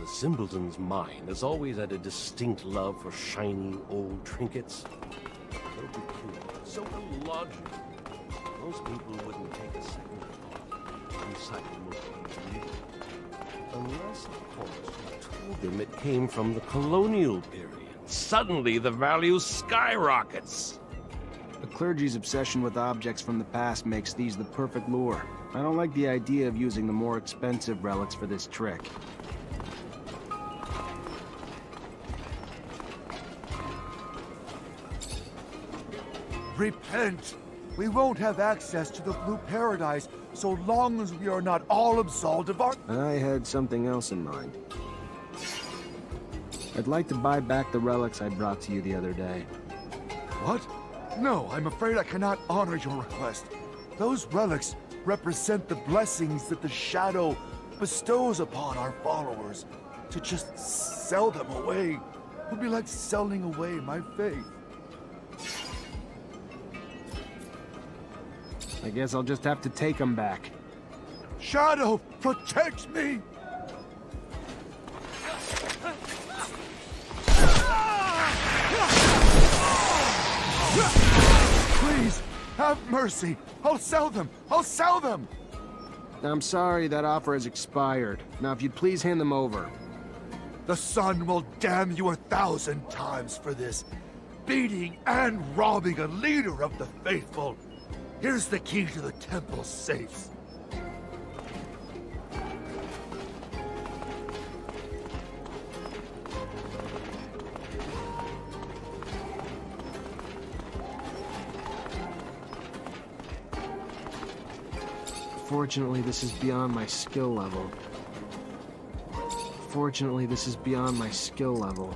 the simpleton's mind has always had a distinct love for shiny old trinkets. So peculiar, so illogical. Most people wouldn't take a second thought to recycle most of these. Unless, of course, you told them it came from the colonial period. Suddenly, the value skyrockets. The clergy's obsession with objects from the past makes these the perfect lure. I don't like the idea of using the more expensive relics for this trick. Repent! We won't have access to the Blue Paradise so long as we are not all absolved of our— I had something else in mind. I'd like to buy back the relics I brought to you the other day. What? No, I'm afraid I cannot honor your request. Those relics represent the blessings that the Shadow bestows upon our followers. To just sell them away would be like selling away my faith. I guess I'll just have to take them back. Shadow, protect me! Please, have mercy! I'll sell them! I'll sell them! I'm sorry, that offer has expired. Now, if you'd please hand them over. The sun will damn you 1,000 times for this. Beating and robbing a leader of the faithful. Here's the key to the temple's safes. Fortunately, this is beyond my skill level. Fortunately, this is beyond my skill level.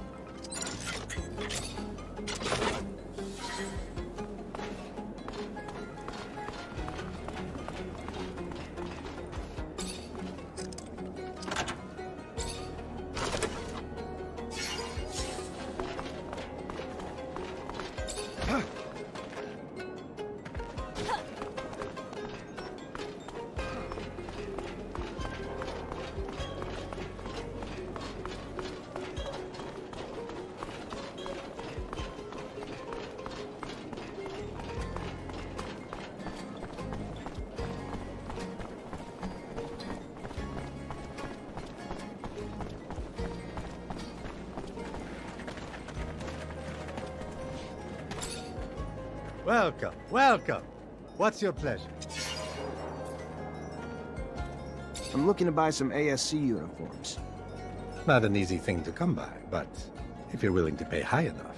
Welcome, welcome. What's your pleasure? I'm looking to buy some ASC uniforms. Not an easy thing to come by, but if you're willing to pay high enough.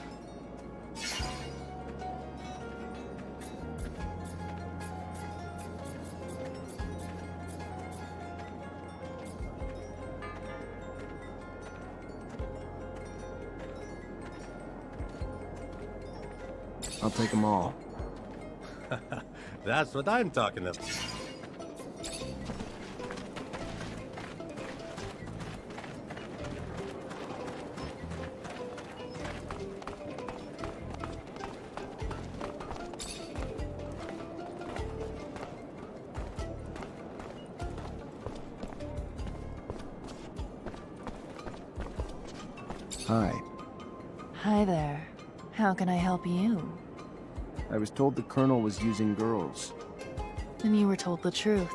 I'll take them all. That's what I'm talking about. Hi. Hi there. How can I help you? I was told the Colonel was using girls. Then you were told the truth.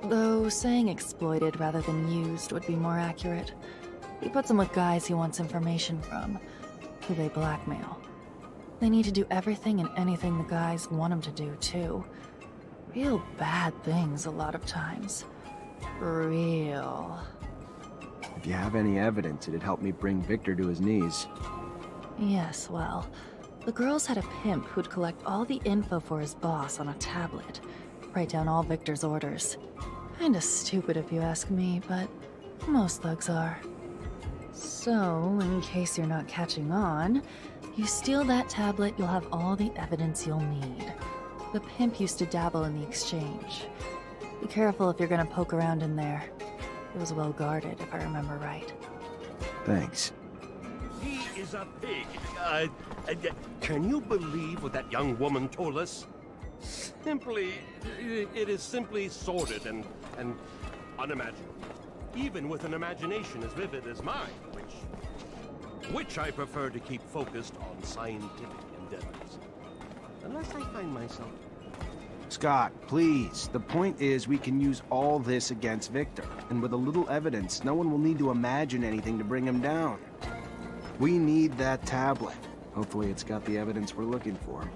Though saying exploited rather than used would be more accurate. He puts them with guys he wants information from, who they blackmail. They need to do everything and anything the guys want them to do, too. Real bad things a lot of times. Real. If you have any evidence, it'd help me bring Victor to his knees. Yes, well, the girls had a pimp who'd collect all the info for his boss on a tablet. Write down all Victor's orders. Kinda stupid if you ask me, but most thugs are. So, in case you're not catching on, you steal that tablet, you'll have all the evidence you'll need. The pimp used to dabble in the exchange. Be careful if you're gonna poke around in there. It was well guarded, if I remember right. Thanks. He is a pig. Can you believe what that young woman told us? It is simply sordid and unimaginable. even with an imagination as vivid as mine, which I prefer to keep focused on scientific endeavors. Unless I find myself... Scott, please. The point is we can use all this against Victor, and with a little evidence, no one will need to imagine anything to bring him down. We need that tablet. Hopefully it's got the evidence we're looking for.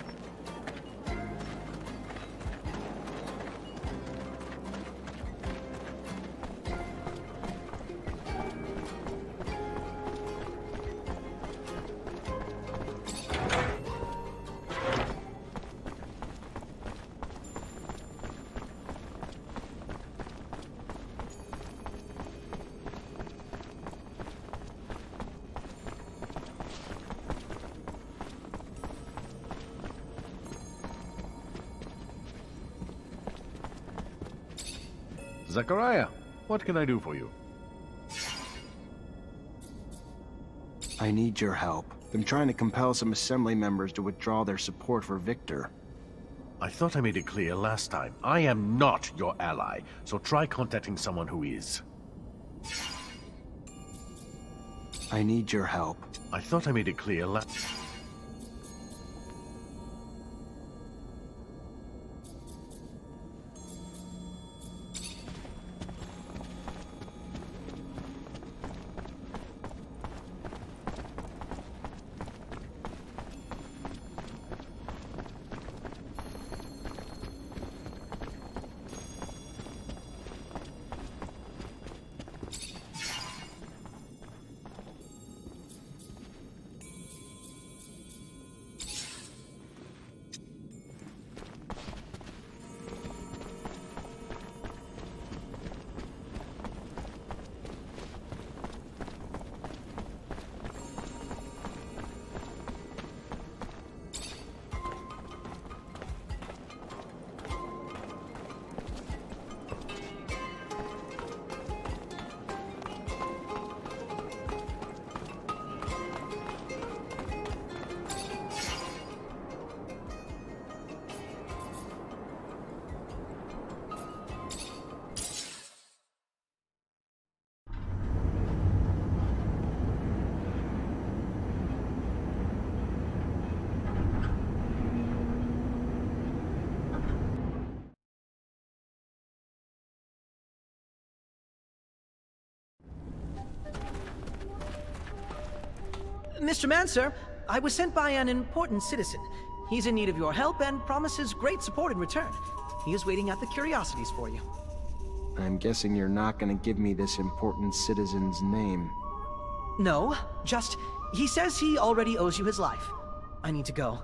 Zachariah, what can I do for you? I need your help. I'm trying to compel some assembly members to withdraw their support for Victor. I thought I made it clear last time. I am not your ally, so try contacting someone who is. I need your help. I thought I made it clear last... Mr. Mancer, I was sent by an important citizen. He's in need of your help and promises great support in return. He is waiting at the curiosities for you. I'm guessing you're not gonna give me this important citizen's name. No, just, he says he already owes you his life. I need to go.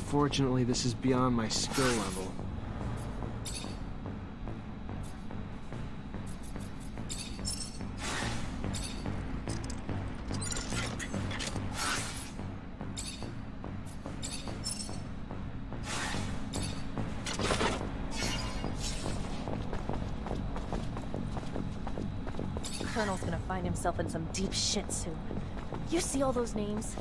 Fortunately, this is beyond my skill level. Colonel's gonna find himself in some deep shit soon. You see all those names?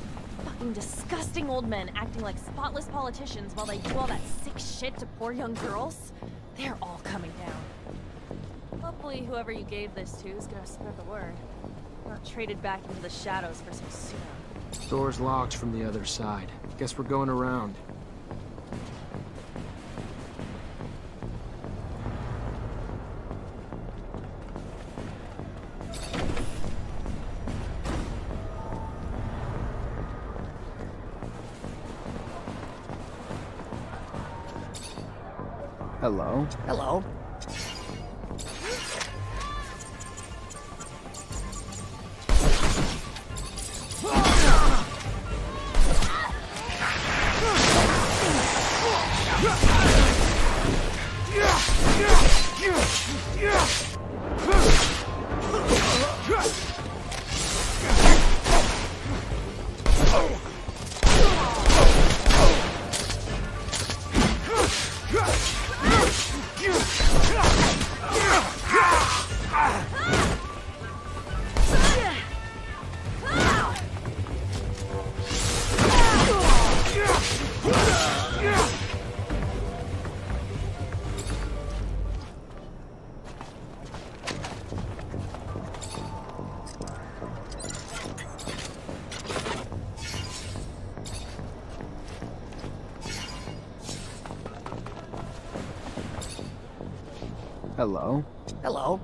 Fucking disgusting old men acting like spotless politicians while they do all that sick shit to poor young girls? They're all coming down. Hopefully whoever you gave this to is gonna spread the word. Not traded back into the shadows for some pseudo. Door's locked from the other side. Guess we're going around. Hello? Hello. Hello? Hello.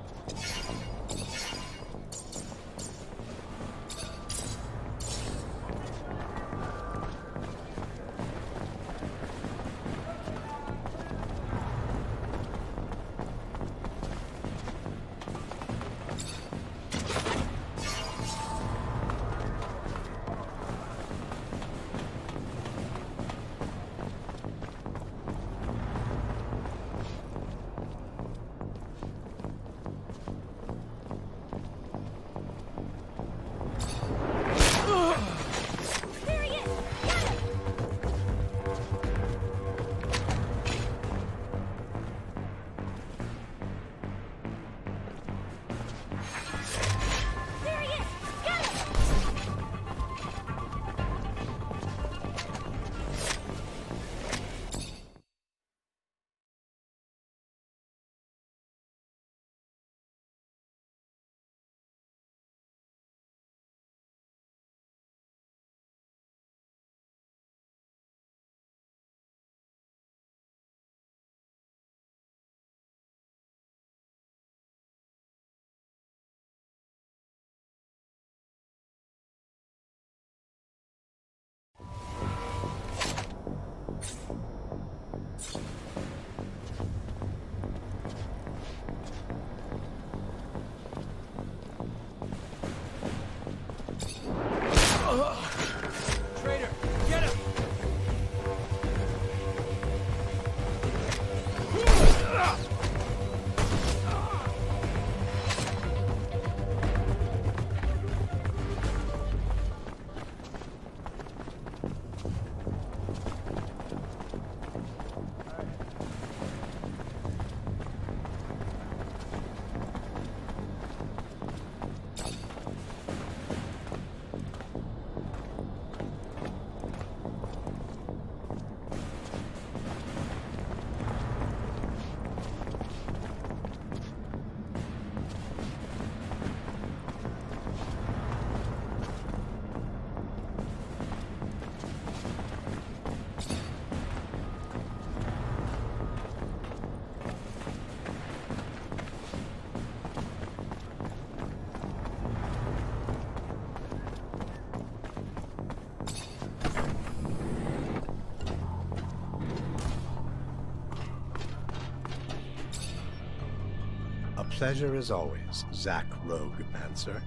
pleasure as always, Zack Rogue-Mancer.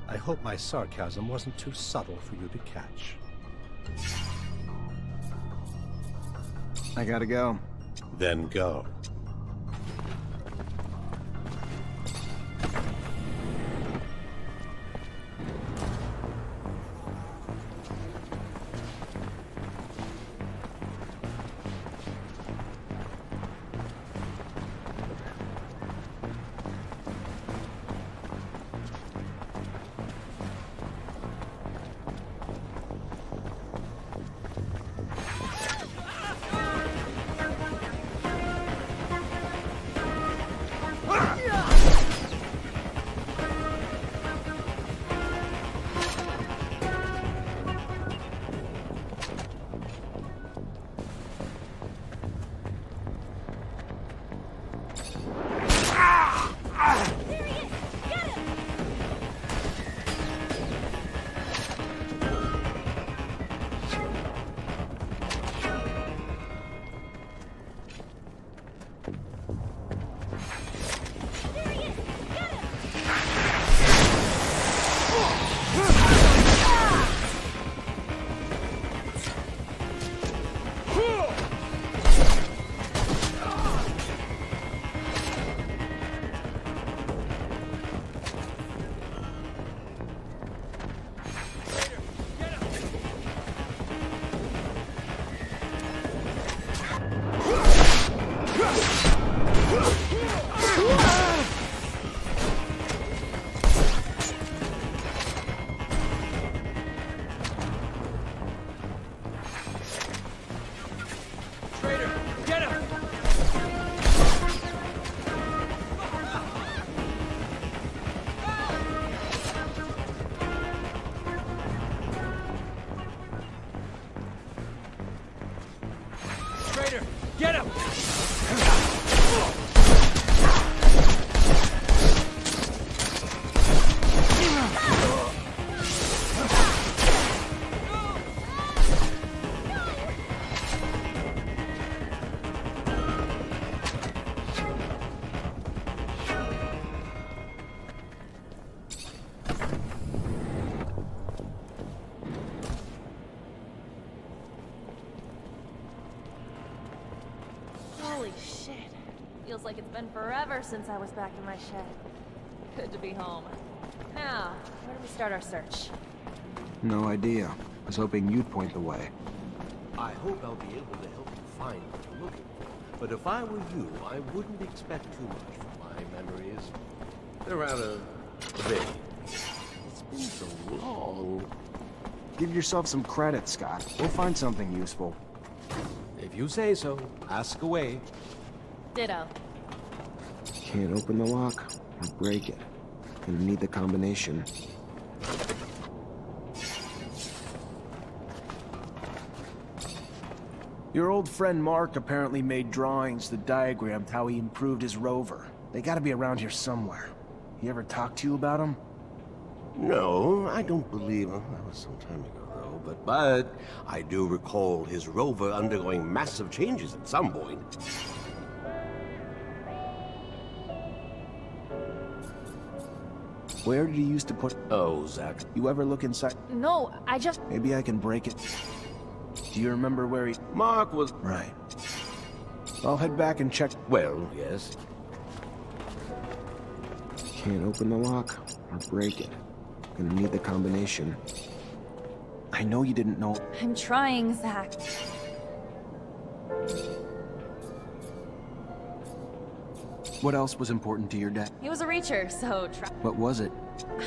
I hope my sarcasm wasn't too subtle for you to catch. I gotta go. Then go. Get him! Holy shit. Feels like it's been forever since I was back in my shed. Good to be home. Now, where do we start our search? No idea. I was hoping you'd point the way. I hope I'll be able to help you find what you're looking for. But if I were you, I wouldn't expect too much from my memories. They're rather vague. It's been so long. Give yourself some credit, Scott. We'll find something useful. If you say so, ask away. Ditto. Can't open the lock or break it. Gonna need the combination. Your old friend Mark apparently made drawings that diagrammed how he improved his rover. They gotta be around here somewhere. He ever talk to you about them? No, I don't believe him. That was some time ago, though. But I do recall his rover undergoing massive changes at some point. Where did you used to put... Oh, Zack. You ever look inside? No, I just... Maybe I can break it. Do you remember where he... Mark was... Right. I'll head back and check... Well, yes. Can't open the lock or break it. Gonna need the combination. I know you didn't know... I'm trying, Zack. What else was important to your dad? He was a reacher, so try... What was it?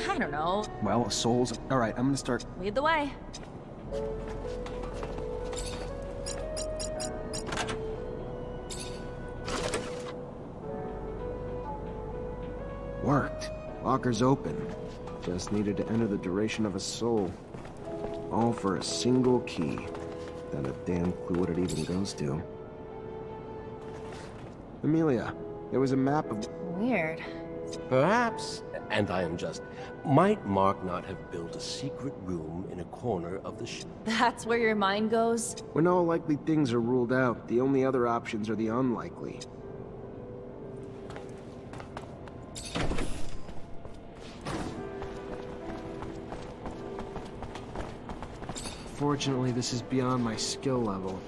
I don't know. Well, souls... Alright, I'm gonna start... Lead the way. Worked. Locker's open. Just needed to enter the duration of a soul. All for a single key. Not a damn clue what it even goes to. Amelia, there was a map of... Weird. Perhaps, and I am just, might Mark not have built a secret room in a corner of the ship? That's where your mind goes? When all likely things are ruled out, the only other options are the unlikely. Unfortunately, this is beyond my skill level.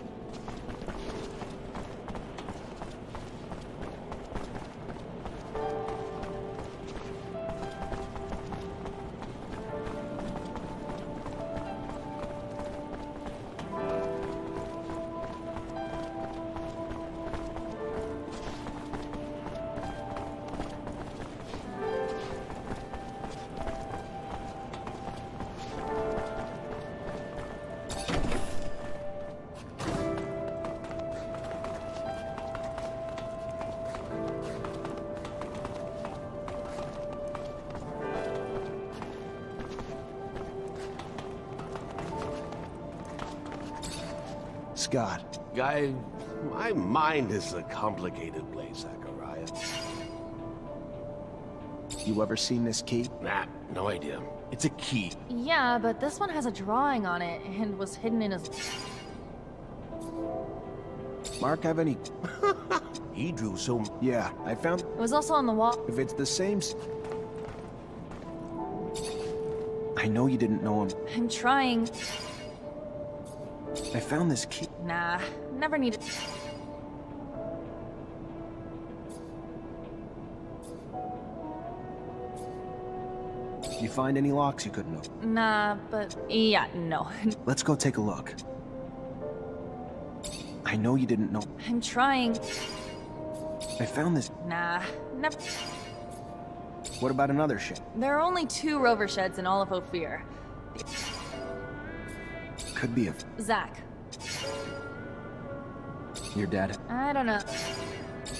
Scott, Guy, my mind is a complicated place, Zachariah. you ever seen this key? Nah, no idea. It's a key. Yeah, but this one has a drawing on it and was hidden in his... Mark have any... He drew so... Yeah, I found... It was also on the wall. If it's the same... I know you didn't know him. I'm trying. I found this key. Nah, never needed... You find any locks you couldn't open? Nah, but... Yeah, no. Let's go take a look. I know you didn't know. I'm trying. I found this... Nah, never... What about another ship? There are only 2 rover sheds in all of Ophir. Could be a... Zach, Your dad. I don't know.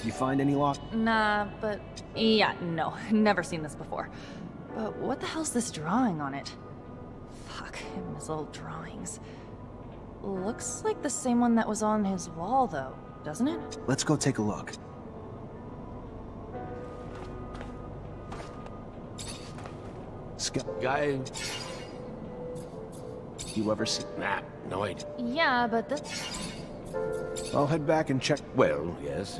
You find any lock? Nah, but... Yeah, no. Never seen this before. But what the hell's this drawing on it? Fuck, him and his old drawings. Looks like the same one that was on his wall, though, doesn't it? Let's go take a look. Scott, Guy... you ever see... Nah, no idea. Yeah, but this... I'll head back and check... Well, yes.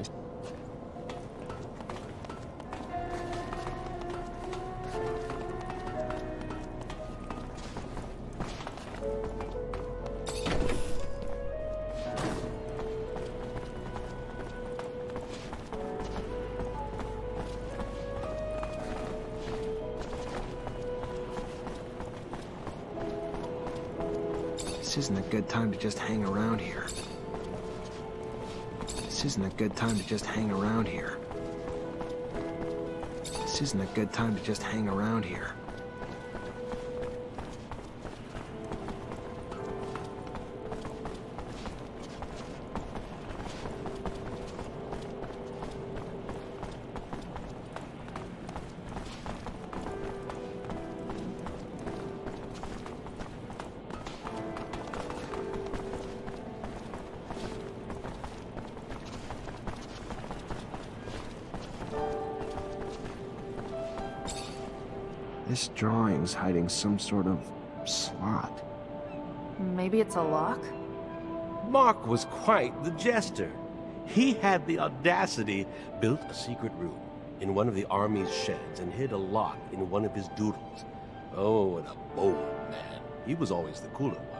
This isn't a good time to just hang around here. This isn't a good time to just hang around here. This isn't a good time to just hang around here. This drawing's hiding some sort of slot. Maybe it's a lock? Mark was quite the jester. He had the audacity, built a secret room in one of the army's sheds and hid a lock in one of his doodles. Oh, what a bold man. He was always the cooler one.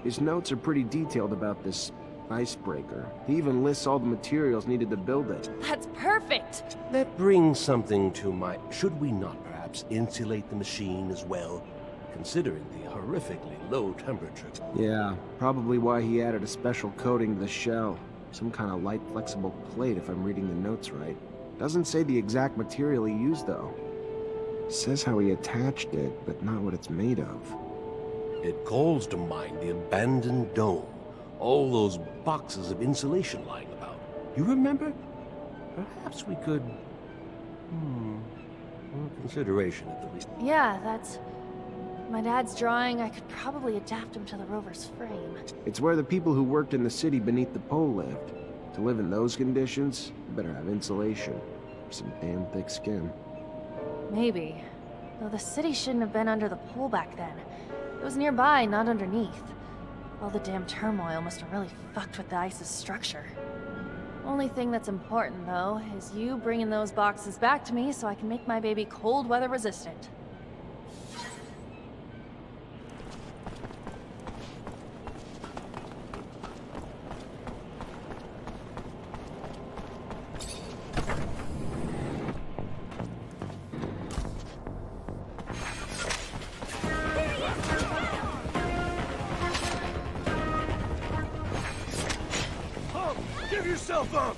His notes are pretty detailed about this icebreaker. He even lists all the materials needed to build it. That's perfect! That brings something to my... Should we not perhaps insulate the machine as well? Considering the horrifically low temperature. Yeah, probably why he added a special coating to the shell. Some kind of light flexible plate if I'm reading the notes right. Doesn't say the exact material he used though. Says how he attached it, but not what it's made of. It calls to mind the abandoned dome. All those boxes of insulation lying about. You remember? Perhaps we could... consideration at the least. Yeah, that's... My dad's drawing. I could probably adapt him to the rover's frame. It's where the people who worked in the city beneath the pole lived. To live in those conditions, you better have insulation. Some damn thick skin. Maybe. Though the city shouldn't have been under the pole back then. It was nearby, not underneath. All the damn turmoil must have really fucked with the ice's structure. Only thing that's important, though, is you bringing those boxes back to me so I can make my baby cold weather resistant. Give yourself up!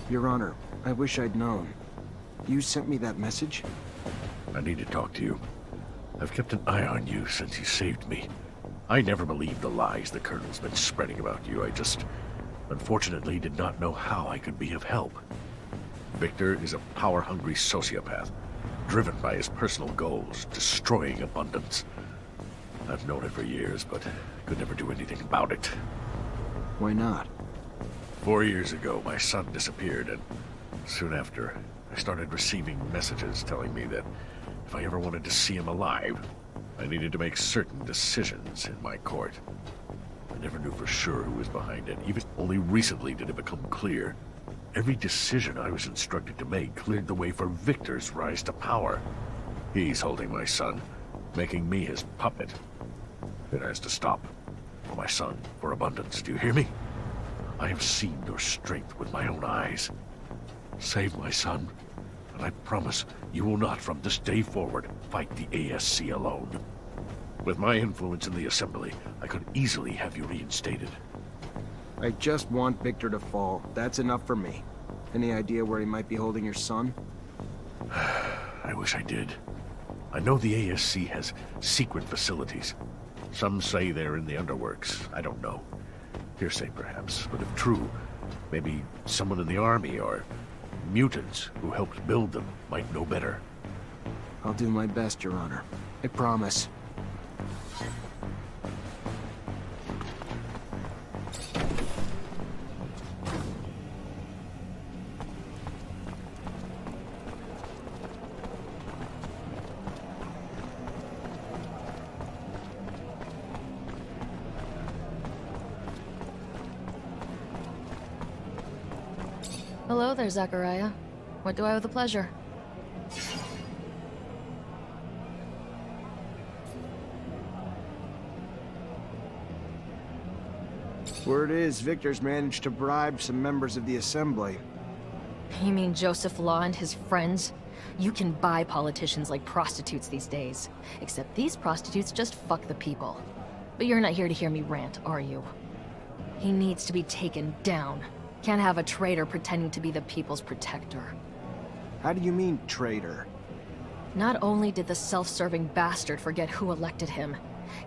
Your Honor, I wish I'd known. You sent me that message? I need to talk to you. I've kept an eye on you since you saved me. I never believed the lies the Colonel's been spreading about you. I just, unfortunately, did not know how I could be of help. Victor is a power-hungry sociopath, driven by his personal goals, destroying abundance. I've known it for years, but could never do anything about it. Why not? 4 years ago, my son disappeared, and soon after, I started receiving messages telling me that if I ever wanted to see him alive, I needed to make certain decisions in my court. I never knew for sure who was behind it. Even only recently did it become clear. Every decision I was instructed to make cleared the way for Victor's rise to power. He's holding my son, making me his puppet. It has to stop. For my son, for abundance, do you hear me? I have seen your strength with my own eyes. Save my son, and I promise you will not from this day forward fight the ASC alone. With my influence in the Assembly, I could easily have you reinstated. I just want Victor to fall. That's enough for me. Any idea where he might be holding your son? I wish I did. I know the ASC has secret facilities. Some say they're in the underworks. I don't know. Hearsay, perhaps, but if true, maybe someone in the army or mutants who helped build them might know better. I'll do my best, Your Honor. I promise. Hello there, Zachariah. What do I owe the pleasure? Word is, Victor's managed to bribe some members of the Assembly. You mean Joseph Law and his friends? You can buy politicians like prostitutes these days. Except these prostitutes just fuck the people. But you're not here to hear me rant, are you? He needs to be taken down. Can't have a traitor pretending to be the people's protector. How do you mean, traitor? Not only did the self-serving bastard forget who elected him,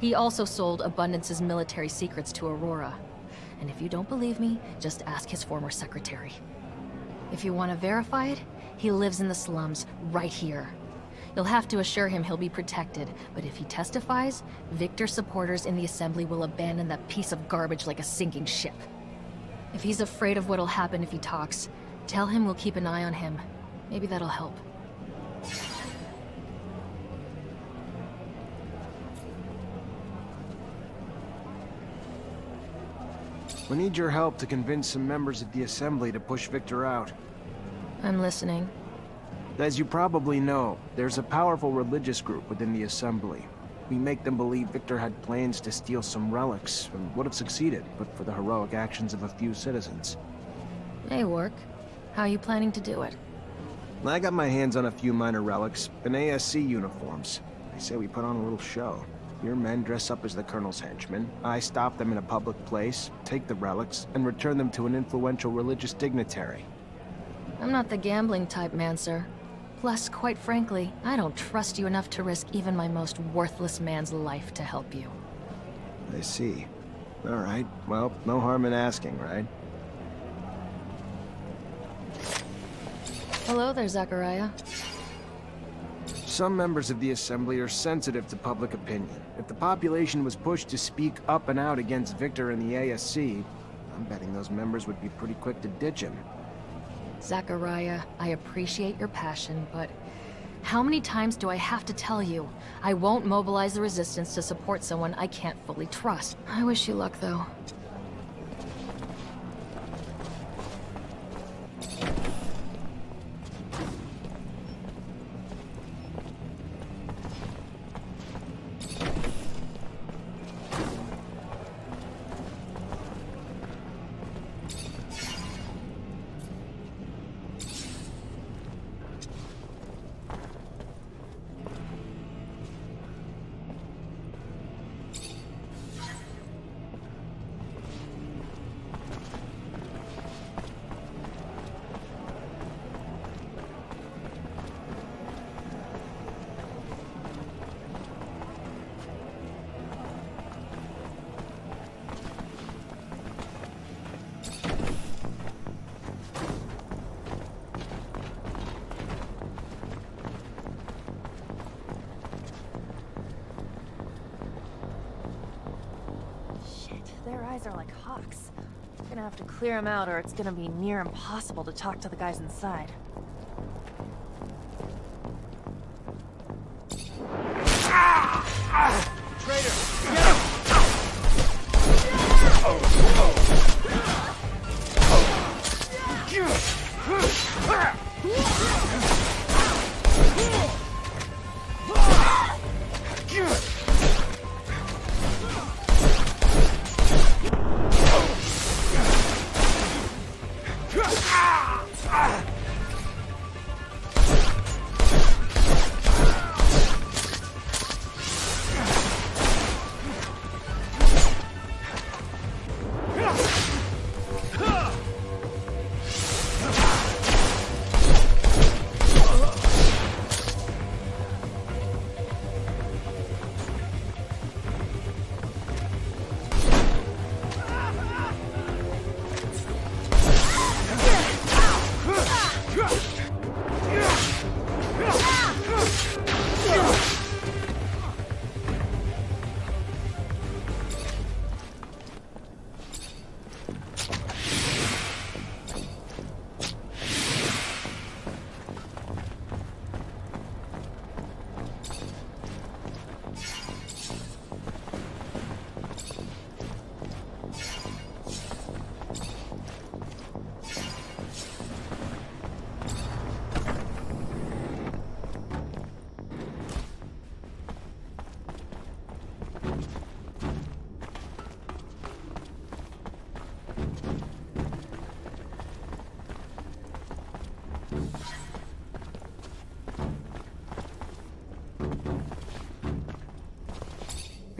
he also sold Abundance's military secrets to Aurora. And if you don't believe me, just ask his former secretary. If you want to verify it, he lives in the slums, right here. You'll have to assure him he'll be protected, but if he testifies, Victor's supporters in the Assembly will abandon that piece of garbage like a sinking ship. If he's afraid of what'll happen if he talks, tell him we'll keep an eye on him. Maybe that'll help. We need your help to convince some members of the Assembly to push Victor out. I'm listening. As you probably know, there's a powerful religious group within the Assembly. We make them believe Victor had plans to steal some relics, and would have succeeded, but for the heroic actions of a few citizens. May work. How are you planning to do it? I got my hands on a few minor relics, and ASC uniforms. I say we put on a little show. Your men dress up as the Colonel's henchmen. I stop them in a public place, take the relics, and return them to an influential religious dignitary. I'm not the gambling type, Mancer. Plus, quite frankly, I don't trust you enough to risk even my most worthless man's life to help you. I see. All right. Well, no harm in asking, right? Hello there, Zachariah. Some members of the Assembly are sensitive to public opinion. If the population was pushed to speak up and out against Victor and the ASC, I'm betting those members would be pretty quick to ditch him. Zachariah, I appreciate your passion, but how many times do I have to tell you? I won't mobilize the resistance to support someone I can't fully trust. I wish you luck, though. Their eyes are like hawks. I'm gonna have to clear them out or it's gonna be near impossible to talk to the guys inside.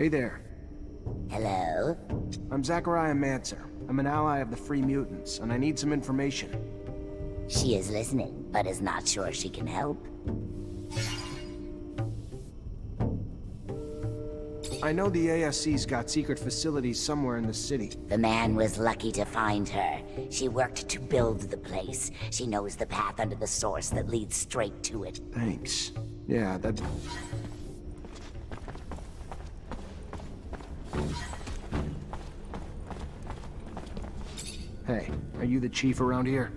Hey there. Hello? I'm Zachariah Mancer. I'm an ally of the Free Mutants, and I need some information. She is listening, but is not sure she can help. I know the ASC's got secret facilities somewhere in the city. The man was lucky to find her. She worked to build the place. She knows the path under the source that leads straight to it. Thanks. Yeah, that... Hey, are you the chief around here?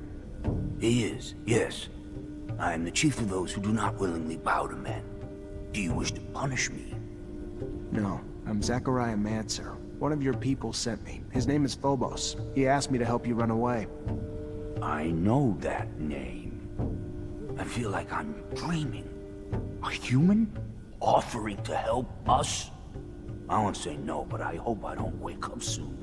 He is, yes. I am the chief of those who do not willingly bow to men. Do you wish to punish me? No, I'm Zachariah Mancer. One of your people sent me. His name is Phobos. He asked me to help you run away. I know that name. I feel like I'm dreaming. A human offering to help us? I won't say no, but I hope I don't wake up soon.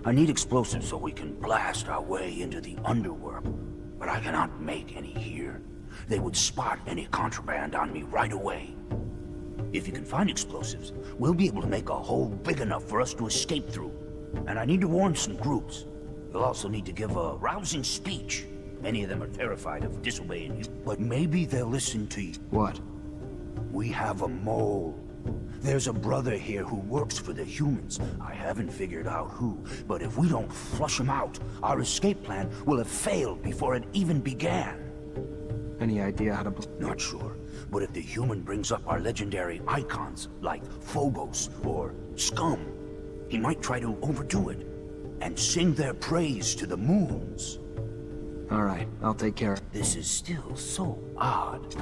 I need explosives so we can blast our way into the underworld, but I cannot make any here. They would spot any contraband on me right away. If you can find explosives, we'll be able to make a hole big enough for us to escape through. And I need to warn some groups. You'll also need to give a rousing speech. Many of them are terrified of disobeying you, but maybe they'll listen to you. What? We have a mole. There's a brother here who works for the humans. I haven't figured out who, but if we don't flush him out, our escape plan will have failed before it even began. Any idea how to... Not sure, but if the human brings up our legendary icons, like Phobos or Scum, he might try to overdo it, and sing their praise to the moons. All right, I'll take care of it. This is still so odd.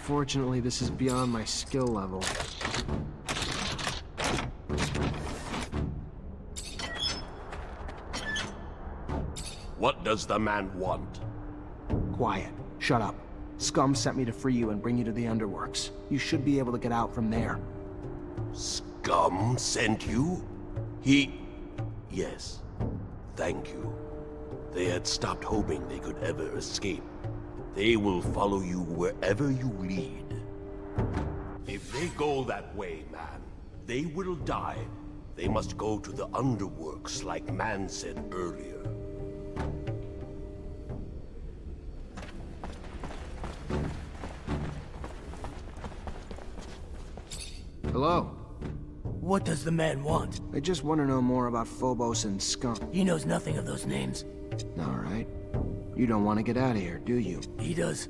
Fortunately, this is beyond my skill level. What does the man want? Quiet. Shut up. Scum sent me to free you and bring you to the Underworks. You should be able to get out from there. Scum sent you? Yes. Thank you. They had stopped hoping they could ever escape. They will follow you wherever you lead. If they go that way, man, they will die. They must go to the Underworks, like Man said earlier. Hello? What does the man want? I just want to know more about Phobos and Scum. He knows nothing of those names. All right. You don't want to get out of here, do you? He does.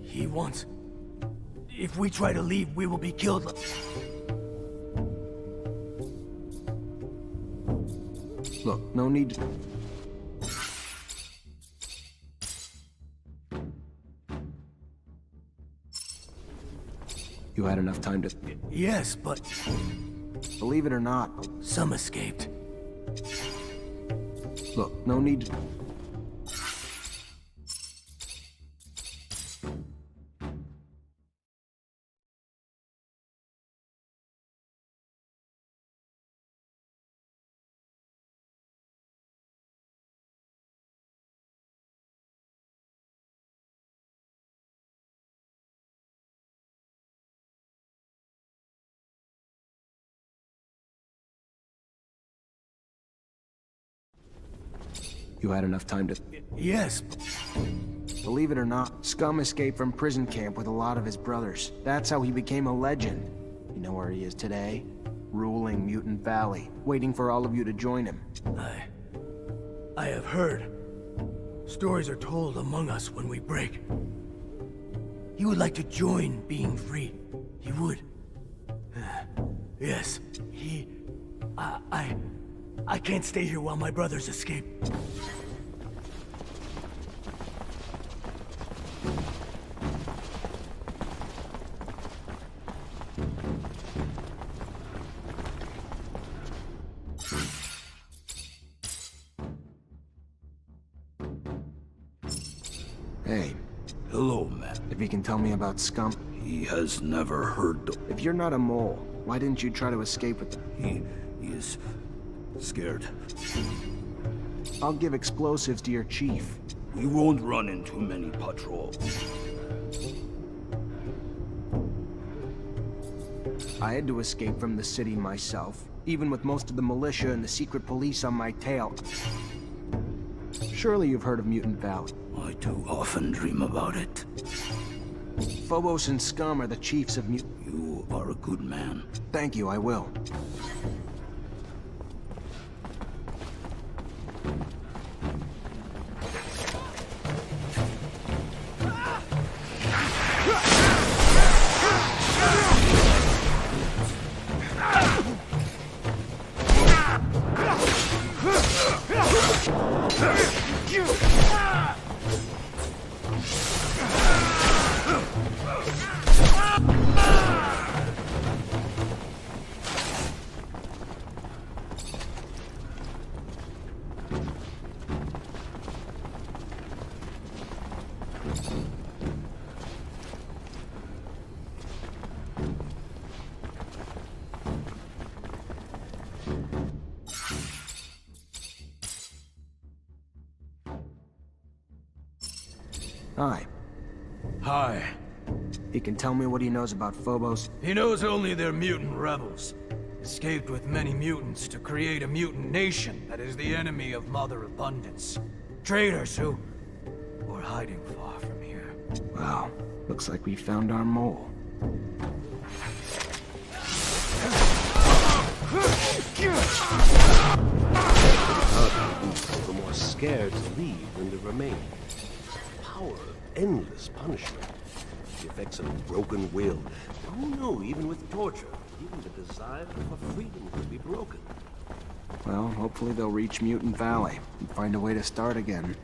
He wants... If we try to leave, we will be killed. Look, no need to... You had enough time to... Yes, but... Believe it or not... Some escaped. Look, no need to... You had enough time to... Yes. Believe it or not, Scum escaped from prison camp with a lot of his brothers. That's how he became a legend. You know where he is today? Ruling Mutant Valley, waiting for all of you to join him. I have heard. Stories are told among us when we break. He would like to join being free. He would. Yes, he... I can't stay here while my brothers escape. Hey, Hello, man. if you can tell me about Scum... He has never heard of... If you're not a mole, why didn't you try to escape with them? He is... scared. I'll give explosives to your chief. We won't run into many patrols. I had to escape from the city myself, even with most of the militia and the secret police on my tail. Surely you've heard of Mutant Valley. I too often dream about it. Phobos and Scum are the chiefs of Mutant... You are a good man. Thank you, I will. Hi. Hi. He can tell me what he knows about Phobos? He knows only they're mutant rebels. Escaped with many mutants to create a mutant nation that is the enemy of Mother Abundance. Traitors who were hiding far from here. Well, looks like we found our mole. People were more scared to leave than to remain. The power of endless punishment. The effects of a broken will. Who knew, even with torture, even the desire for freedom could be broken? Well, hopefully they'll reach Mutant Valley and find a way to start again.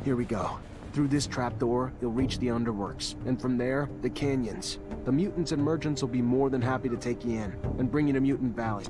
Here we go. Through this trapdoor, you'll reach the underworks, and from there, the canyons. The mutants and merchants will be more than happy to take you in, and bring you to Mutant Valley.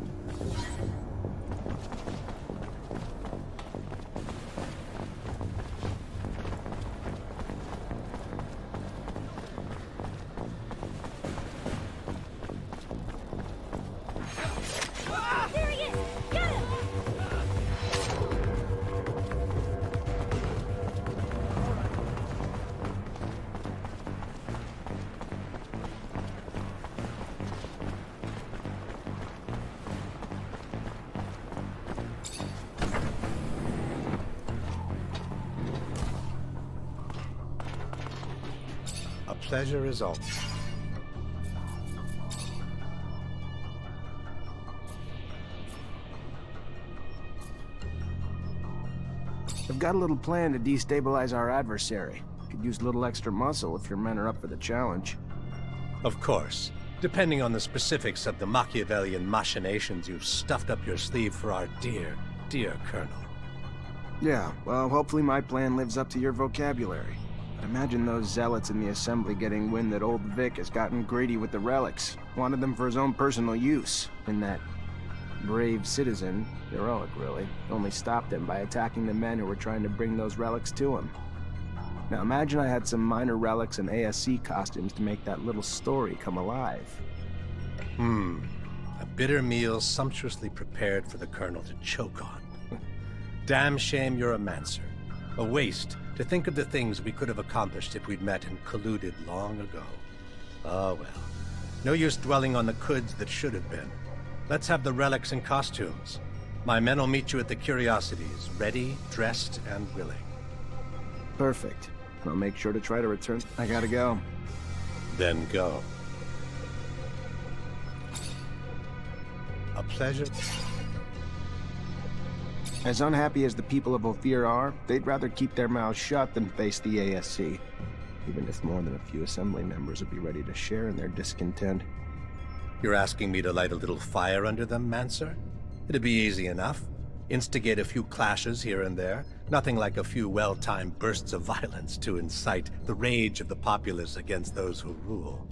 A pleasure is all. I've got a little plan to destabilize our adversary. Could use a little extra muscle if your men are up for the challenge. Of course. Depending on the specifics of the Machiavellian machinations you've stuffed up your sleeve for our dear, dear Colonel. Yeah, well, hopefully my plan lives up to your vocabulary. But imagine those zealots in the assembly getting wind that old Vic has gotten greedy with the relics. Wanted them for his own personal use. And that brave citizen, heroic really, only stopped him by attacking the men who were trying to bring those relics to him. Now imagine I had some minor relics and ASC costumes to make that little story come alive. A bitter meal sumptuously prepared for the Colonel to choke on. Damn shame you're a Mancer. A waste to think of the things we could have accomplished if we'd met and colluded long ago. Oh well. No use dwelling on the coulds that should have been. Let's have the relics and costumes. My men will meet you at the Curiosities, ready, dressed, and willing. Perfect. I'll make sure to try to return. I gotta go. Then go. A pleasure. As unhappy as the people of Ophir are, they'd rather keep their mouths shut than face the ASC. Even if more than a few assembly members would be ready to share in their discontent. You're asking me to light a little fire under them, Mancer? It'd be easy enough. Instigate a few clashes here and there. Nothing like a few well-timed bursts of violence to incite the rage of the populace against those who rule.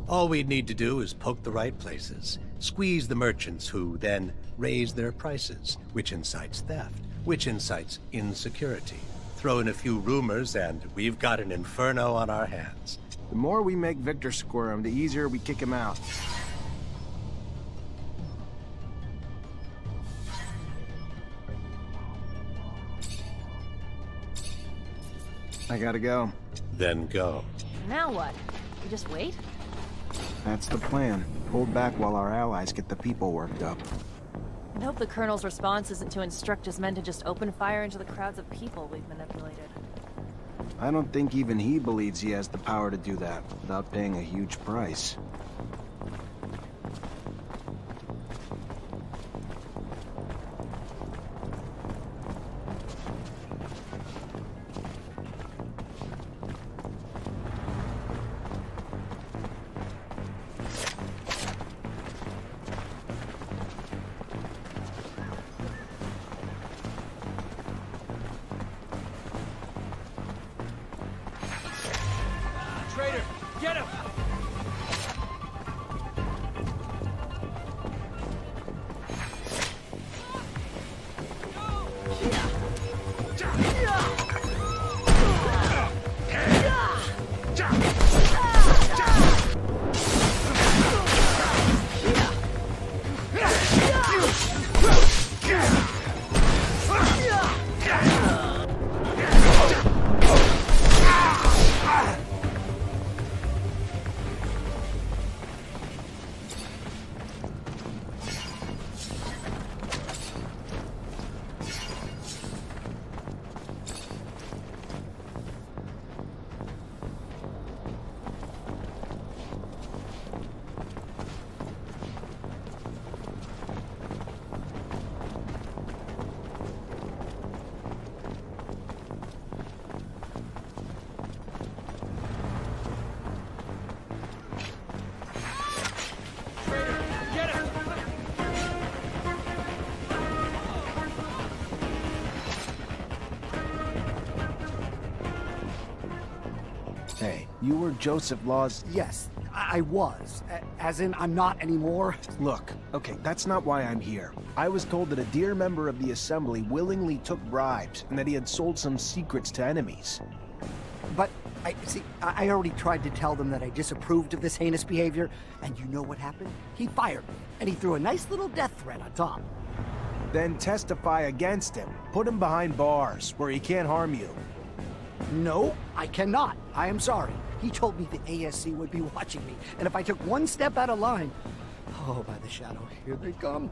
All we'd need to do is poke the right places, squeeze the merchants who then raise their prices, which incites theft, which incites insecurity. Throw in a few rumors and we've got an inferno on our hands. The more we make Victor squirm, the easier we kick him out. I gotta go. Then go. Now what? You just wait? That's the plan. Hold back while our allies get the people worked up. I hope the Colonel's response isn't to instruct his men to just open fire into the crowds of people we've manipulated. I don't think even he believes he has the power to do that without paying a huge price. Get him! Hey, you were Joseph Law's... Yes, I was. As in, I'm not anymore. Look, okay, that's not why I'm here. I was told that a dear member of the Assembly willingly took bribes, and that he had sold some secrets to enemies. But, I already tried to tell them that I disapproved of this heinous behavior, and you know what happened? He fired me, and he threw a nice little death threat on top. Then testify against him. Put him behind bars, where he can't harm you. No, I cannot. I am sorry. He told me the ASC would be watching me, and if I took one step out of line... Oh, by the shadow, here they come.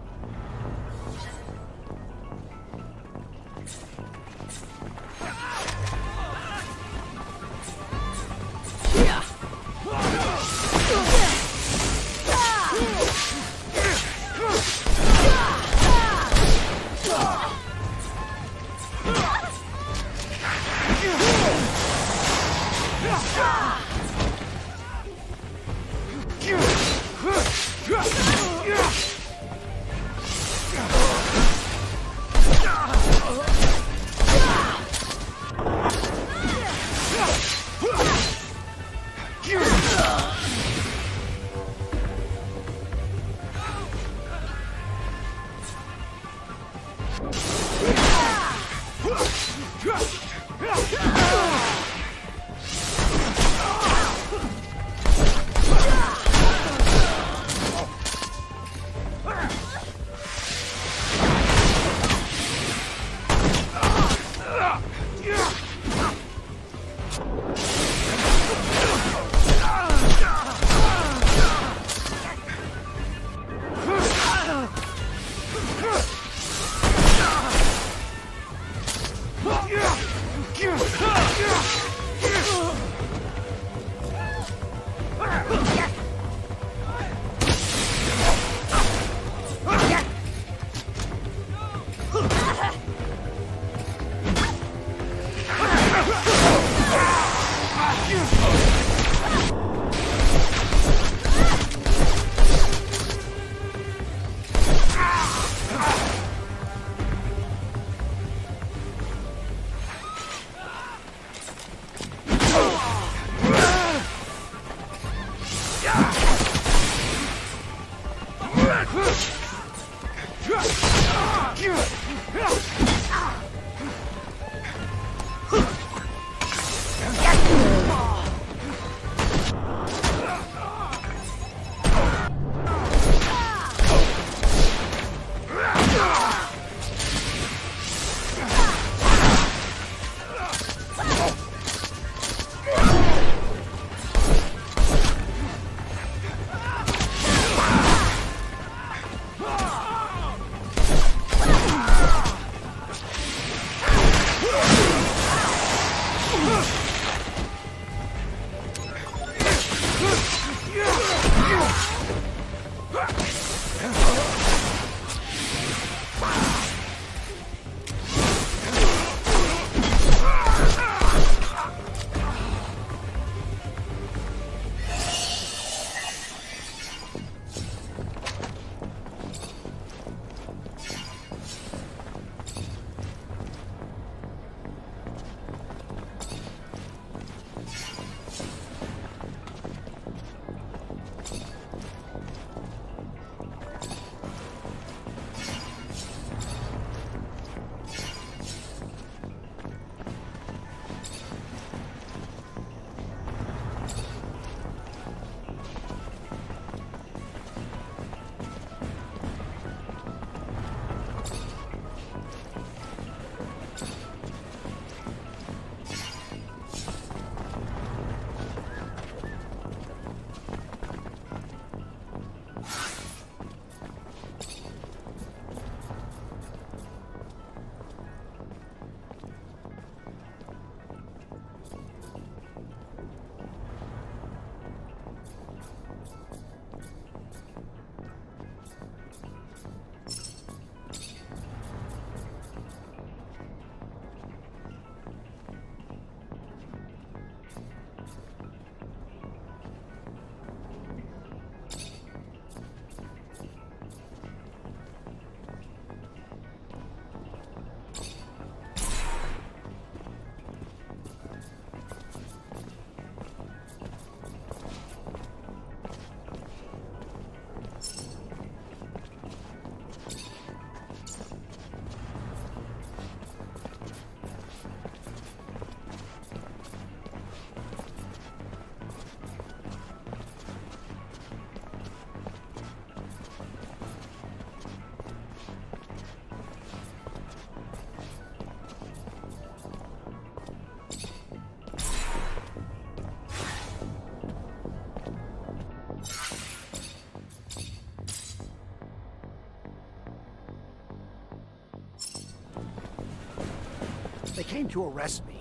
came to arrest me.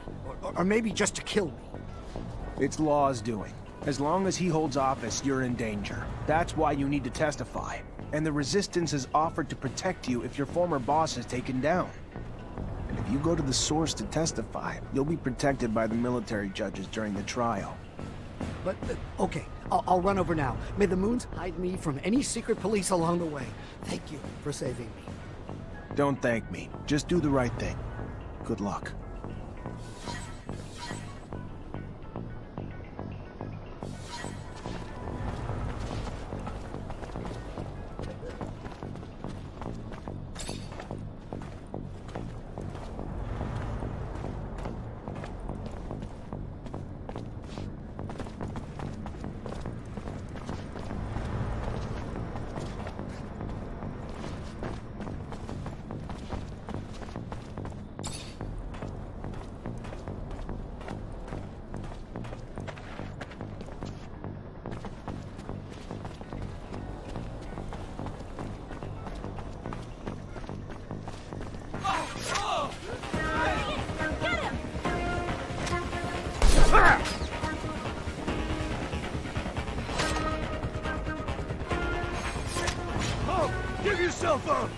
Or maybe just to kill me. It's Law's doing. As long as he holds office, you're in danger. That's why you need to testify. And the Resistance has offered to protect you if your former boss is taken down. And if you go to the source to testify, you'll be protected by the military judges during the trial. But, okay, I'll run over now. May the moons hide me from any secret police along the way. Thank you for saving me. Don't thank me. Just do the right thing. Good luck. Give yourself up!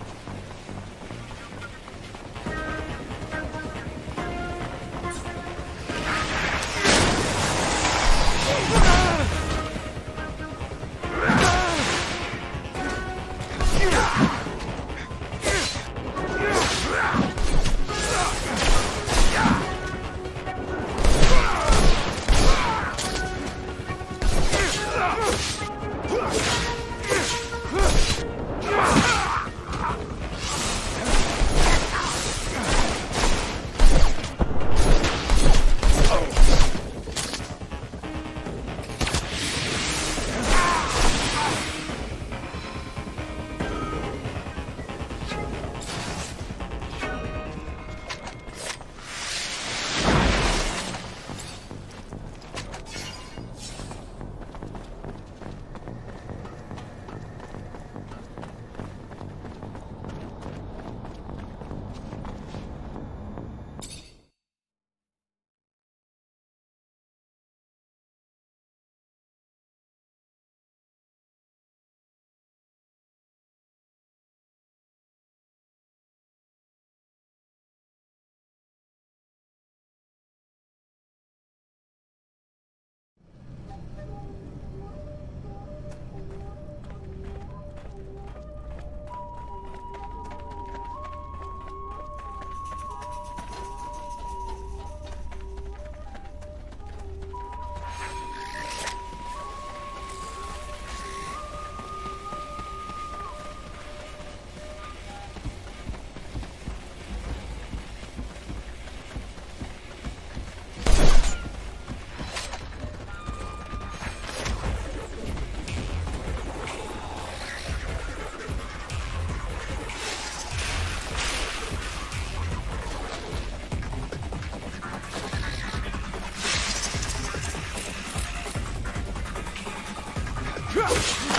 Go!